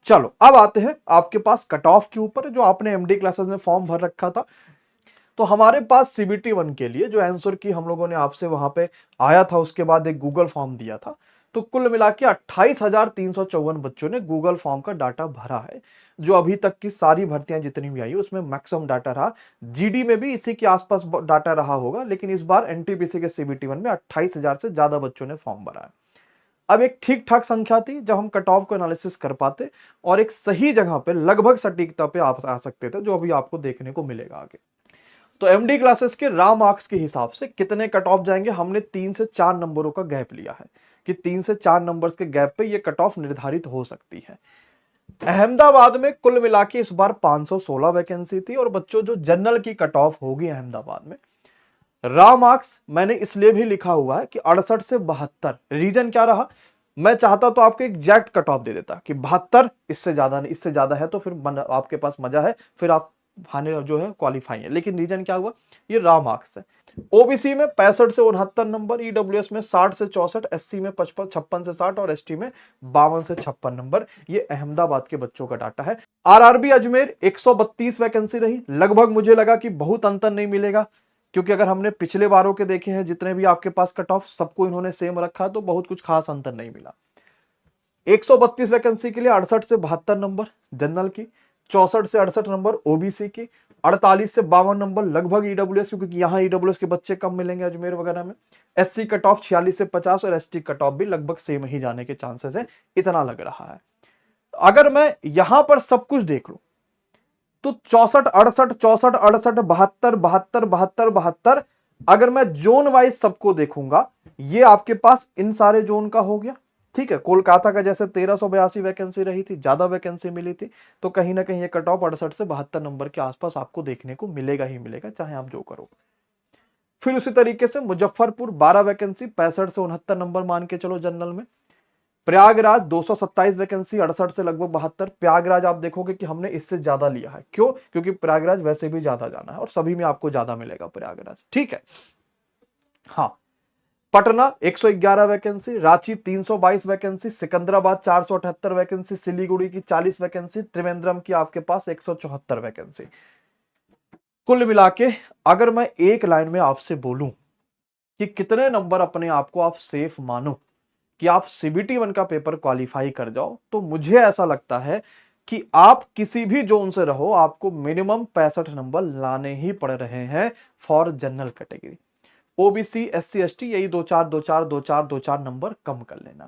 चलो अब आते हैं आपके पास कट ऑफ के ऊपर, जो आपने एमडी क्लासेस में फॉर्म भर रखा था। तो हमारे पास सीबीटी 1 के लिए जो आंसर की हम लोगों ने आपसे वहां पे आया था, उसके बाद एक गूगल फॉर्म दिया था। तो कुल मिला के 28,354 बच्चों ने गूगल फॉर्म का डाटा भरा है। जो अभी तक की सारी भर्तियां जितनी भी आई उसमें मैक्सिमम डाटा रहा। जीडी में भी इसी के आसपास डाटा रहा होगा, लेकिन इस बार एनटीपीसी के सीबीटी 1 में 28,000 से ज्यादा बच्चों ने फॉर्म भरा है। अब एक ठीक ठाक संख्या थी जब हम कट ऑफ को एनालिसिस कर पाते और एक सही जगह पे लगभग सटीकता पे आप आ सकते थे, जो अभी आपको देखने को मिलेगा आगे। तो एमडी क्लासेस के रॉ मार्क्स के हिसाब से कितने कट ऑफ जाएंगे, हमने 3 से 4 नंबरों का गैप लिया है कि 3 से 4 नंबर्स के गैप पे ये कट ऑफ निर्धारित हो सकती है। अहमदाबाद में कुल मिला के इस बार 516 वैकेंसी थी, और बच्चों जो जनरल की कट ऑफ होगी अहमदाबाद में, रॉ मार्क्स मैंने इसलिए भी लिखा हुआ है कि 68 से 72। रीजन क्या रहा, मैं चाहता तो आपको एग्जैक्ट कट ऑफ दे देता कि 72, इससे ज्यादा नहीं, इससे ज्यादा है तो फिर आपके पास मजा है, फिर आप फाइनल जो है क्वालिफाई है। लेकिन रीजन क्या हुआ, ये रॉ मार्क्स है। ओबीसी में 65 से 69 नंबर, ईडब्ल्यूएस में 60 से 64, एससी में 56 से 60 और एसटी में 52 से 56 नंबर। ये अहमदाबाद के बच्चों का डाटा है। आरआरबी अजमेर 132 वैकेंसी रही। लगभग मुझे लगा कि बहुत अंतर नहीं मिलेगा, क्योंकि अगर हमने पिछले बारों के देखे हैं जितने भी आपके पास कट ऑफ, सबको इन्होंने सेम रखा, तो बहुत कुछ खास अंतर नहीं मिला। 132 वैकेंसी के लिए 68 से 72 नंबर जनरल की, 64 से 68 नंबर ओबीसी की, 48 से 52 नंबर लगभग ईडब्ल्यूएस, क्योंकि यहां ईडब्ल्यूएस के बच्चे कम मिलेंगे अजमेर वगैरह में। एससी कट ऑफ 46 से 50 और एसटी कट ऑफ भी लगभग सेम ही जाने के चांसेस है, इतना लग रहा है। अगर मैं यहां पर सब कुछ देख लूं तो 64 68 64 68 72 72 72 72, अगर मैं जोन वाइज सबको देखूंगा, ये आपके पास इन सारे जोन का हो गया। ठीक है, कोलकाता का जैसे 1382 वैकेंसी रही थी, ज्यादा वैकेंसी मिली थी, तो कहीं ना कहीं ये कट ऑफ 68 से 72 नंबर के आसपास आपको देखने को मिलेगा ही मिलेगा, चाहे आप जो करो। फिर उसी तरीके से मुजफ्फरपुर 12 वैकेंसी, 65 से 69 नंबर मान के चलो जनरल में। प्रयागराज 227 वैकेंसी, 68 से लगभग 72। प्रयागराज आप देखोगे कि हमने इससे ज्यादा लिया है, क्यों, क्योंकि प्रयागराज वैसे भी ज्यादा जाना है और सभी में आपको ज्यादा मिलेगा प्रयागराज। ठीक है, हाँ। Patna 111 vacancy, Ranchi 322 vacancy, Secunderabad 478 vacancy, Siliguri की 40 वैकेंसी, त्रिवेंद्रम की आपके पास 174 वैकेंसी। कुल मिला के अगर मैं एक लाइन में आपसे बोलूं कि कितने नंबर अपने आप को आप सेफ मानो कि आप सीबीटी 1 का पेपर क्वालिफाई कर जाओ, तो मुझे ऐसा लगता है कि आप किसी भी जोन से रहो, आपको मिनिमम 65 नंबर लाने ही पड़ रहे हैं for general category. OBC SC ST यही 2 4 2 4 2 4 2 4 नंबर कम कर लेना।